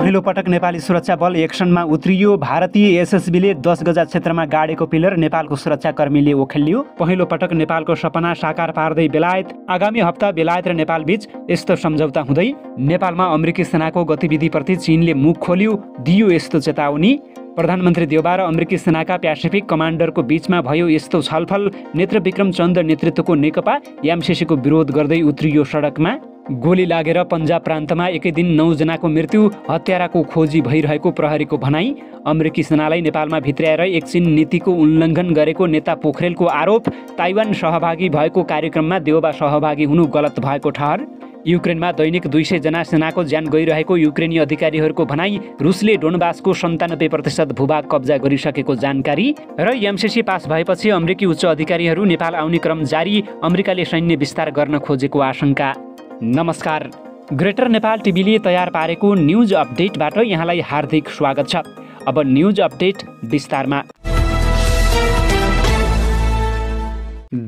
पहिलो पटक नेपाली सुरक्षा बल एक्सनमा उत्रियो। भारतीय एसएसबीले 10 गजा क्षेत्रमा गाडेको पिलर नेपालको सुरक्षाकर्मीले ओखेलियो। पहिलो पटक नेपालको सपना साकार पार्दै बेलायत। आगामी हप्ता बेलायत र नेपाल बीच यस्तो सम्झौता हुँदै। नेपालमा अमेरिकी सेनाको गतिविधिप्रति चीनले मुख खोल्यो, दियो यस्तो चेतावनी। प्रधानमन्त्री देउबा र अमेरिकी सेनाका प्यासिफिक कमान्डरको बीचमा भयो यस्तो छलफल। नेत्रविक्रम चन्द नेतृत्वको नेकपा एमसीसीको विरोध गर्दै उत्रियो सडकमा। गोली लागेर पन्जाब प्रान्तमा एकै दिन 9 जनाको मृत्यु। हत्याराको खोजी भइरहेको प्रहरीको भनाई। अमेरिकी सेनालाई नेपालमा भित्र्याएर एकछिन नीतिको उल्लङ्घन गरेको नेता पोखरेलको आरोप। ताइवान सहभागी भएको कार्यक्रममा देउबा सहभागी हुनु गलत भएको ठहर। युक्रेनमा दैनिक 200 जना सेनाको ज्यान गइरहेको युक्रेनी अधिकारीहरूको भनाई। रुसले डोनबासको 97% भूभाग कब्जा गरिसकेको जानकारी। र एमसीसी पास भएपछि अमेरिकी उच्च अधिकारीहरू नेपाल आउने क्रम जारी। अमेरिकाले सैन्य विस्तार गर्न खोजेको आशंका। नमस्कार, ग्रेटर नेपाल टिभीले तयार पारेको न्युज अपडेटबाट यहाँलाई हार्दिक स्वागत छ। अब न्युज अपडेट विस्तारमा।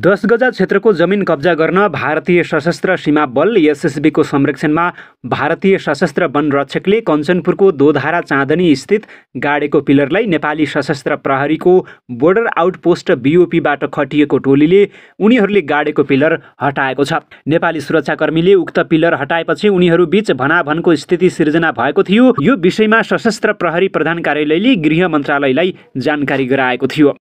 10 गजा क्षेत्रको जमिन कब्जा गर्न भारतीय सशस्त्र सीमा बल एसएसबीको संरक्षणमा भारतीय सशस्त्र वन रक्षकले कञ्चनपुरको दोधारा चाँदनी स्थित गाडेको पिलरलाई नेपाली सशस्त्र प्रहरीको बोर्डर आउटपोस्ट बीओपीबाट खटिएको टोलीले उनीहरूले गाडेको पिलर हटाएको छ। नेपाली सुरक्षाकर्मीले उक्त पिलर हटाएपछि उनीहरूबीच भनाभनको स्थिति सिर्जना भएको थियो। यो विषयमा सशस्त्र प्रहरी प्रधान कार्यालयले गृह मन्त्रालयलाई जानकारी गराएको थियो।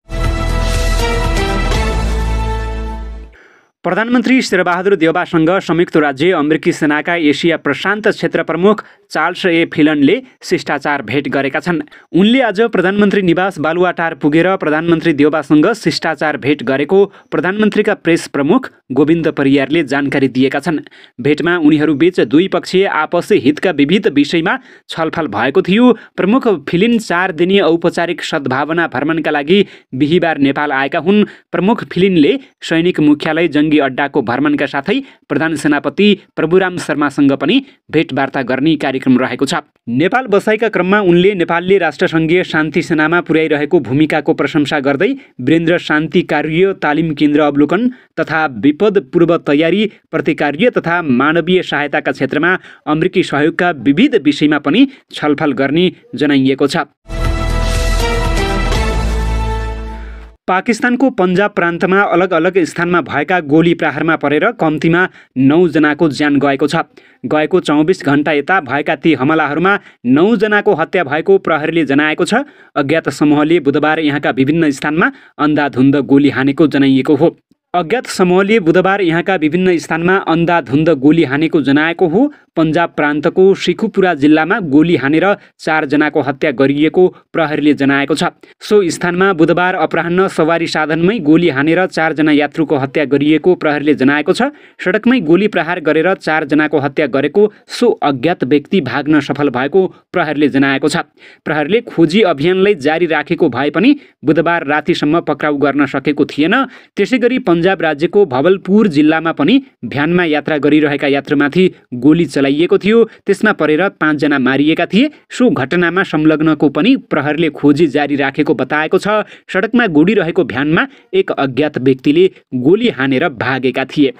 प्रधानमन्त्री शेरबहादुर देउबासँग संयुक्त राज्य अमेरिकी सेनाका एसिया प्रशान्त क्षेत्र प्रमुख चार्ल्स ए फिलनले शिष्टाचार भेट गरेका छन्। उनले आज प्रधानमन्त्री निवास बालुवाटार पुगेर प्रधानमन्त्री देउबासँग शिष्टाचार भेट गरेको प्रधानमन्त्रीका प्रेस प्रमुख गोविन्द परियारले जानकारी दिएका छन्। भेटमा उनीहरूबीच द्विपक्षीय आपसी हितका विविध विषयमा छलफल भएको थियो। प्रमुख फिलिन 4 दिने औपचारिक सद्भावना भ्रमणका लागि बिहिबार नेपाल आएका हुन्। प्रमुख फिलिनले सैनिक मुख्यालय जङ्गी अड्डाको भ्रमणका साथै प्रधान सेनापति प्रभुराम शर्मासँग पनि भेटवार्ता गर्ने कार्यक्रम रहेको छ। नेपाल बसाइका क्रममा उनले नेपालले राष्ट्रसङ्घीय शान्ति सेनामा पुर्याइरहेको भूमिकाको प्रशंसा गर्दै वीरेन्द्र शान्ति कार्य तालिम केन्द्र अवलोकन तथा विपद पूर्व तयारी प्रतिकार्य तथा मानवीय सहायताका क्षेत्रमा अमेरिकी सहयोगका विविध विषयमा पनि छलफल गर्ने जनाइएको छ। पाकिस्तानको पन्जाब प्रान्तमा अलग अलग स्थानमा भएका गोली प्रहारमा परेर कम्तीमा 9 जनाको ज्यान गएको छ। गएको 24 घण्टा यता भएका ती हमलाहरूमा 9 जनाको हत्या भएको प्रहरीले जनाएको छ। अज्ञात समूहले बुधबार यहाँका विभिन्न स्थानमा अन्धाधुन्द गोली हानेको जनाइएको हो। अज्ञात समूहले बुधबार यहाँका विभिन्न स्थानमा अन्धाधुन्द गोली हानेको जनाएको हो। पन्जाब प्रान्तको शेखुपुरा जिल्लामा गोली हानेर 4 जनाको हत्या गरिएको प्रहरीले जनाएको छ। सो स्थानमा बुधबार अपराह्न सवारी साधनमै गोली हानेर 4 जना यात्रुको हत्या गरिएको प्रहरीले जनाएको छ। सडकमै गोली प्रहार गरेर 4 जनाको हत्या गरेको सो अज्ञात व्यक्ति भाग्न सफल भएको प्रहरीले जनाएको छ। प्रहरीले खोजी अभियानलाई जारी राखेको भए पनि बुधबार रातिसम्म पक्राउ गर्न सकेको थिएन। त्यसैगरी पन्जाब राज्यको भवलपुर जिल्लामा पनि भ्यानमा यात्रा गरिरहेका यात्रुमाथि गोली चलाइएको थियो। त्यसमा परेर 5 जना मारिएका थिए। सो घटनामा संलग्नको पनि प्रहरीले खोजी जारी राखेको बताएको छ। सडकमा गुडिरहेको भ्यानमा एक अज्ञात व्यक्तिले गोली हानेर भागेका थिए।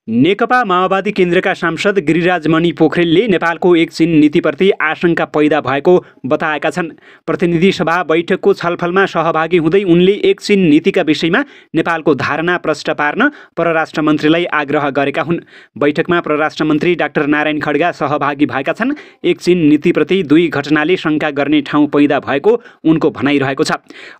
नेकपा माओवादी केन्द्रका सांसद गिरिराजमणि पोखरेलले नेपालको एक चीन नीतिप्रति आशंका पैदा भएको बताएका छन्। प्रतिनिधि सभा बैठकको छलफलमा सहभागी हुँदै उनले एक चीन नीतिका विषयमा नेपालको धारणा प्रष्ट पार्न परराष्ट्र मन्त्रीलाई आग्रह गरेका हुन्। बैठकमा परराष्ट्र मन्त्री डाक्टर नारायण खड्गा सहभागी भएका छन्। एक चीन नीतिप्रति 2 घटनाले शङ्का गर्ने ठाउँ पैदा भएको उनको भनाइरहेको छ।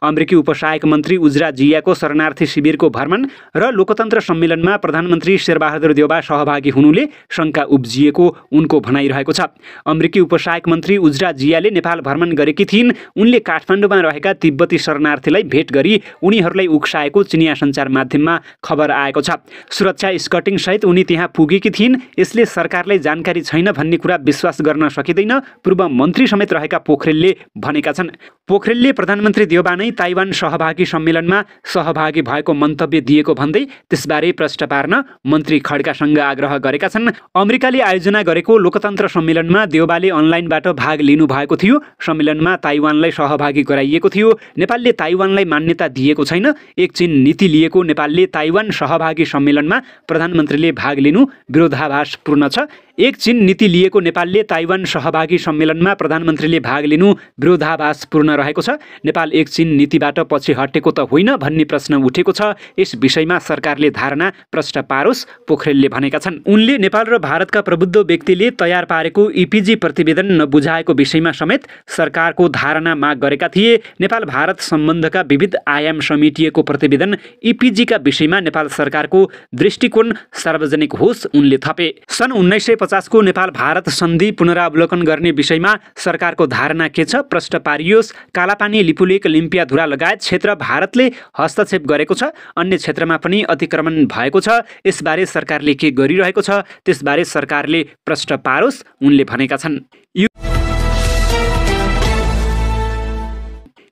अमेरिकी उपसहायक मन्त्री उज्रा जियाको शरणार्थी शिविरको भ्रमण र लोकतन्त्र सम्मेलनमा प्रधानमन्त्री शेरबहादुर देउबा सहभागी हुनुले शङ्का उब्जिएको उनको भनाइरहेको छ। अमेरिकी उपसहायक मन्त्री उज्रा जियाले नेपाल भ्रमण गरेकी थिइन्। उनले काठमाडौँमा रहेका तिब्बती शरणार्थीलाई भेट गरी उनीहरूलाई उक्साएको चिनिया सञ्चार माध्यममा खबर आएको छ। सुरक्षा स्कटिङ सहित उनी त्यहाँ पुगेकी थिइन्। यसले सरकारलाई जानकारी छैन भन्ने कुरा विश्वास गर्न सकिँदैन, पूर्व मन्त्री समेत रहेका पोखरेलले भनेका छन्। पोखरेलले प्रधानमन्त्री देउबा नै ताइवान सहभागी सम्मेलनमा सहभागी भएको मन्तव्य दिएको भन्दै त्यसबारे प्रश्न पार्न मन्त्री खड्कासँग आग्रह गरेका छन्। अमेरिकाले आयोजना गरेको लोकतन्त्र सम्मेलनमा देउबाले अनलाइनबाट भाग लिनुभएको थियो। सम्मेलनमा ताइवानलाई सहभागी गराइएको थियो। नेपालले ताइवानलाई मान्यता दिएको छैन। एक चीन नीति लिएको नेपालले ताइवान सहभागी सम्मेलनमा प्रधानमन्त्रीले भाग लिनु विरोधाभासपूर्ण छ। एक चीन नीति लिएको नेपालले ताइवान सहभागी सम्मेलनमा प्रधानमन्त्रीले भाग लिनु विरोधाभासपूर्ण रहेको छ। नेपाल एक चीन नीतिबाट पछि हटेको त होइन भन्ने प्रश्न उठेको छ। यस विषयमा सरकारले धारणा प्रश्न पारोस्, पोखरेलले भनेका छन्। उनले नेपाल र भारतका प्रबुद्ध व्यक्तिले तयार पारेको इपिजी प्रतिवेदन नबुझाएको विषयमा समेत सरकारको धारणा माग गरेका थिए। नेपाल भारत सम्बन्धका विविध आयाम समेटिएको प्रतिवेदन इपिजीका विषयमा नेपाल सरकारको दृष्टिकोण सार्वजनिक होस्, उनले थपे। सन् 1950 को नेपाल भारत सन्धि पुनरावलोकन गर्ने विषयमा सरकारको धारणा के छ प्रश्न पारियोस्। कालापानी, लिपुलेक, लिम्पियाधुरा लगायत क्षेत्र भारतले हस्तक्षेप गरेको छ। अन्य क्षेत्रमा पनि अतिक्रमण भएको छ। यसबारे सरकारले के गरिरहेको छ त्यसबारे सरकारले प्रश्न पारोस्, उनले भनेका छन्।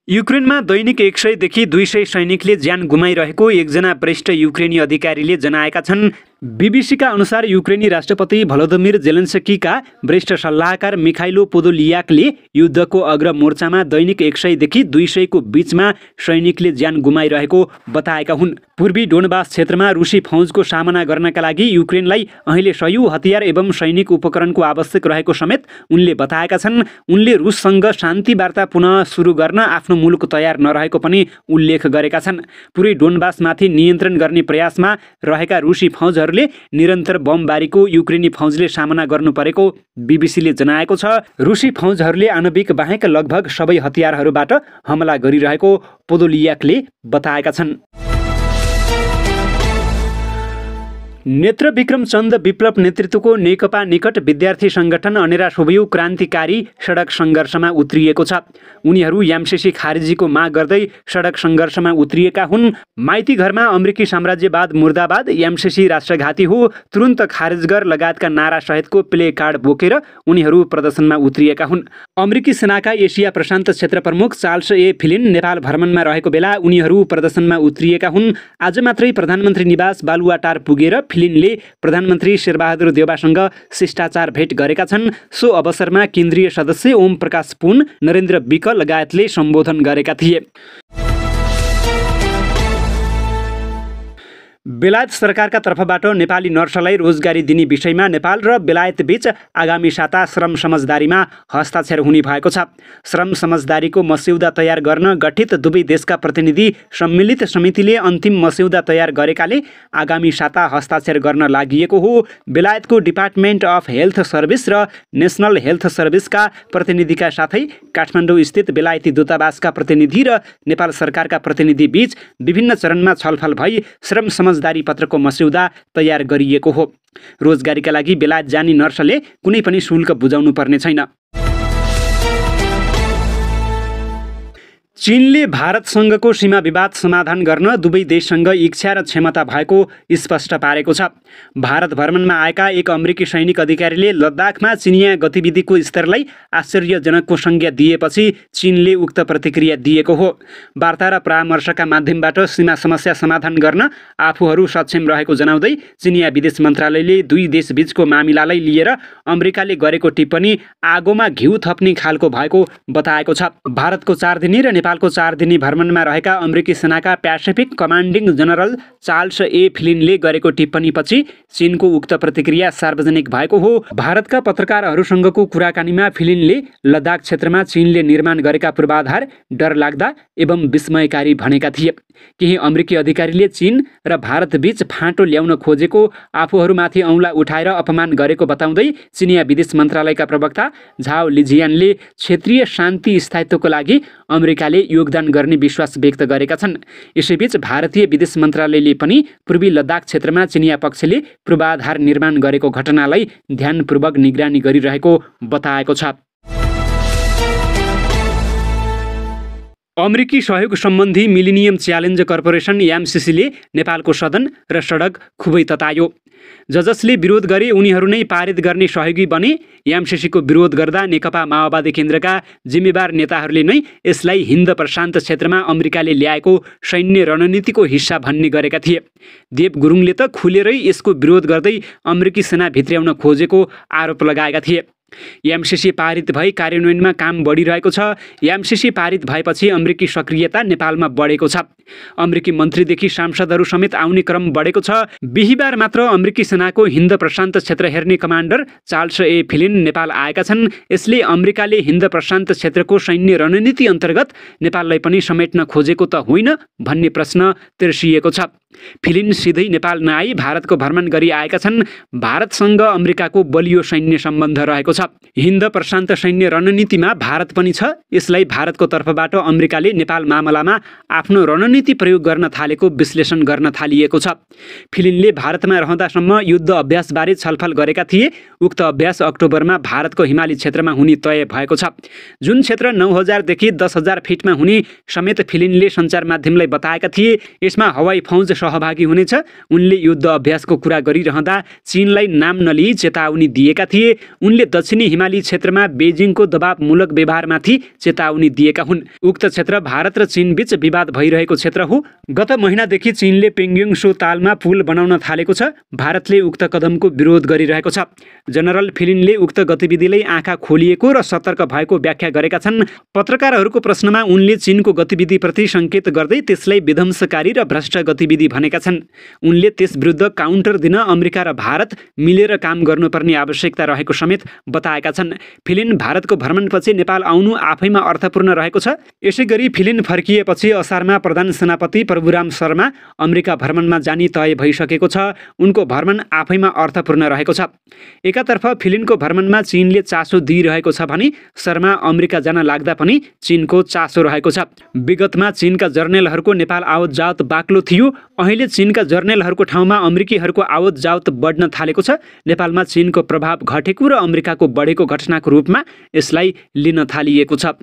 युक्रेनमा दैनिक 100 देखि 200 सैनिकले ज्यान गुमाइरहेको एकजना वरिष्ठ युक्रेनी अधिकारीले जनाएका छन्। बीबीसीका अनुसार युक्रेनी राष्ट्रपति भलोदिमिर जेलेन्स्कीका वरिष्ठ सल्लाहकार मिखाइलो पोदोलियाकले युद्धको अग्र मोर्चामा दैनिक 100 देखि 200 को बीचमा सैनिकले ज्यान गुमाइरहेको बताएका हुन्। पूर्वी डोनबास क्षेत्रमा रुसी फौजको सामना गर्नका लागि युक्रेनलाई अहिले सयौं हतियार एवं सैनिक उपकरणको आवश्यक रहेको समेत उनले बताएका छन्। उनले रुससँग शान्ति वार्ता पुनः सुरु गर्न आफ्नो मुलुक तयार नरहेको पनि उल्लेख गरेका छन्। पूर्वी डोनबासमाथि नियन्त्रण गर्ने प्रयासमा रहेका रुसी फौजहरूले निरन्तर बमबारीको युक्रेनी फौजले सामना गर्नु परेको बीबीसीले जनाएको छ। रुसी फौजहरूले आणविक बाहेक लगभग सबै हतियारहरूबाट हमला गरिरहेको पोदोलियाकले बताएका छन्। नेत्र विक्रम चन्द विप्लव नेतृत्वको नेकपा निकट विद्यार्थी संगठन अनेरा सोभियु क्रान्तिकारी सडक सङ्घर्षमा उत्रिएको छ। उनीहरू एमसीसी खारेजीको माग गर्दै सडक सङ्घर्षमा उत्रिएका हुन्। माइती घरमा अमेरिकी साम्राज्यवाद मुर्दाबाद, एमसीसी राष्ट्रघाती हो, तुरुन्त खारेज गर लगायतका नारा सहितको प्ले कार्ड बोकेर उनीहरू प्रदर्शनमा उत्रिएका हुन्। अमेरिकी सेनाका एसिया प्रशान्त क्षेत्र प्रमुख चार्ल्स ए फिलिन नेपाल भ्रमणमा रहेको बेला उनीहरू प्रदर्शनमा उत्रिएका हुन्। आज मात्रै प्रधानमन्त्री निवास बालुवाटार पुगेर फिलिनले प्रधानमन्त्री शेरबहादुर देउबासँग शिष्टाचार भेट गरेका छन्। सो अवसरमा केन्द्रीय सदस्य ओम प्रकाश पुन, नरेन्द्र विक लगायतले सम्बोधन गरेका थिए। बेलायत सरकारका तर्फबाट नेपाली नर्सलाई रोजगारी दिने विषयमा नेपाल र बेलायत बीच आगामी साता श्रम समझदारीमा हस्ताक्षर हुने भएको छ। श्रम समझदारीको मस्यौदा तयार गर्न गठित दुवै देशका प्रतिनिधि सम्मिलित समितिले अन्तिम मस्यौदा तयार गरेकाले आगामी साता हस्ताक्षर गर्न लागिएको हो। बेलायतको डिपार्टमेन्ट अफ हेल्थ सर्भिस र नेसनल हेल्थ सर्भिसका प्रतिनिधिका साथै काठमाडौँ स्थित बेलायती दूतावासका प्रतिनिधि र नेपाल सरकारका प्रतिनिधि बीच विभिन्न चरणमा छलफल भई श्रम समझदारी पत्रको मस्यौदा तयार गरिएको हो। रोजगारीका लागि बेलायत जाने नर्सले कुनै पनि शुल्क बुझाउनु पर्ने छैन। चीनले भारतसँगको सीमा विवाद समाधान गर्न दुवै देशसँग इच्छा र क्षमता भएको स्पष्ट पारेको छ। भारत भ्रमणमा आएका एक अमेरिकी सैनिक अधिकारीले लद्दाखमा चिनिया गतिविधिको स्तरलाई आश्चर्यजनकको संज्ञा दिएपछि चीनले उक्त प्रतिक्रिया दिएको हो। वार्ता र परामर्शका माध्यमबाट सीमा समस्या समाधान गर्न आफूहरू सक्षम रहेको जनाउँदै चिनिया विदेश मन्त्रालयले दुई देशबीचको मामिलालाई लिएर अमेरिकाले गरेको टिप्पणी आगोमा घिउ थप्ने खालको भएको बताएको छ। भारतको 4 दिने र नेपालको 4 दिने भ्रमणमा रहेका अमेरिकी सेनाका Pacific commanding general Charles A फिलिनले गरेको टिप्पणीपछि चीनको उक्त प्रतिक्रिया सार्वजनिक भएको हो। भारतका पत्रकारहरूसँगको कुराकानीमा फिलिनले लद्दाख क्षेत्रमा चीनले निर्माण गरेका पूर्वाधार डरलाग्दा एवं विस्मयकारी भनेका थिए। केही अमेरिकी अधिकारीले चीन र भारतबीच फाँटो ल्याउन खोजेको, आफूहरूमाथि औँला उठाएर अपमान गरेको बताउँदै चिनिया विदेश मन्त्रालयका प्रवक्ता झाओ लिजियानले क्षेत्रीय शान्ति स्थायित्वको लागि अमेरिकाले योगदान गर्ने विश्वास व्यक्त गरेका छन्। यसैबीच भारतीय विदेश मन्त्रालयले पनि पूर्वी लद्दाख क्षेत्रमा चिनिया पक्षले पूर्वाधार निर्माण गरेको घटनालाई ध्यानपूर्वक निगरानी गरिरहेको बताएको छ। अमेरिकी सहयोग सम्बन्धी मिलिनियम च्यालेन्ज कर्पोरेसन एमसिसीले नेपालको सदन र सडक खुबै ततायो। जसले विरोध गरे उनीहरू नै पारित गर्ने सहयोगी बने। एमसिसीको विरोध गर्दा नेकपा माओवादी केन्द्रका जिम्मेवार नेताहरूले नै यसलाई हिन्द प्रशान्त क्षेत्रमा अमेरिकाले ल्याएको सैन्य रणनीतिको हिस्सा भन्ने गरेका थिए। देव गुरुङले त खुलेरै यसको विरोध गर्दै अमेरिकी सेना भित्र्याउन खोजेको आरोप लगाएका थिए। एमसिसी पारित भई कार्यान्वयनमा काम बढिरहेको छ। एमसिसी पारित भएपछि अमेरिकी सक्रियता नेपालमा बढेको छ। अमेरिकी मन्त्रीदेखि सांसदहरू समेत आउने क्रम बढेको छ। बिहिबार मात्र अमेरिकी सेनाको हिन्द प्रशान्त क्षेत्र हेर्ने कमान्डर चार्ल्स ए फिलिन नेपाल आएका छन्। यसले अमेरिकाले हिन्द प्रशान्त क्षेत्रको सैन्य रणनीति अन्तर्गत नेपाललाई पनि समेट्न खोजेको त होइन भन्ने प्रश्न तिर्सिएको छ। फिलिन सिधै नेपाल नआई भारतको भ्रमण गरी आएका छन्। भारतसँग अमेरिकाको बलियो सैन्य सम्बन्ध रहेको छ। हिन्द प्रशान्त सैन्य रणनीतिमा भारत पनि छ। यसलाई भारतको तर्फबाट अमेरिकाले नेपाल मामलामा आफ्नो रणनीति प्रयोग गर्न थालेको विश्लेषण गर्न थालिएको छ। फिलिनले भारतमा रहँदासम्म युद्ध अभ्यासबारे छलफल गरेका थिए। उक्त अभ्यास अक्टोबरमा भारतको हिमाली क्षेत्रमा हुने तय भएको छ। जुन क्षेत्र 9000 देखि 10000 फिटमा हुने समेत फिलिनले सञ्चार माध्यमलाई बताएका थिए। यसमा हवाई फौज सहभागी हुनेछ। उनले युद्ध अभ्यासको कुरा गरिरहँदा चीनलाई नाम नलिई चेतावनी दिएका थिए। उनले दक्षिणी हिमाली क्षेत्रमा बेजिङको दबावमूलक व्यवहारमाथि चेतावनी दिएका हुन्। उक्त क्षेत्र भारत र चीन बीच विवाद भइरहेको क्षेत्र हो। गत महिनादेखि चीनले पेङ्ग्योङ सो तालमा पुल बनाउन थालेको छ। भारतले उक्त कदमको विरोध गरिरहेको छ। जनरल फिलिनले उक्त गतिविधिलाई आँखा खोलिएको र सतर्क भएको व्याख्या गरेका छन्। पत्रकारहरूको प्रश्नमा उनले चीनको गतिविधिप्रति सङ्केत गर्दै त्यसलाई विध्वंसकारी र भ्रष्ट गतिविधि भनेका छन्। उनले त्यस विरुद्ध काउन्टर दिन अमेरिका र भारत मिलेर काम गर्नुपर्ने आवश्यकता रहेको समेत बताएका छन्। फिलिन भारतको भ्रमणपछि नेपाल आउनु आफैमा अर्थपूर्ण रहेको छ। यसैगरी फिलिन फर्किएपछि असारमा प्रधान सेनापति प्रभुराम शर्मा अमेरिका भ्रमणमा जाने तय भइसकेको छ। उनको भ्रमण आफैमा अर्थपूर्ण रहेको छ। एकातर्फ फिलिनको भ्रमणमा चीनले चासो दिइरहेको छ भने शर्मा अमेरिका जान लाग्दा पनि चीनको चासो रहेको छ। विगतमा चीनका जर्नेलहरूको नेपाल आवत जावत बाक्लो थियो। अहिले चीनका जर्नेलहरूको ठाउँमा अमेरिकीहरूको आवत जावत बढ्न थालेको छ। नेपालमा चीनको प्रभाव घटेको र अमेरिकाको बढेको घटनाको रूपमा यसलाई लिन थालिएको छ।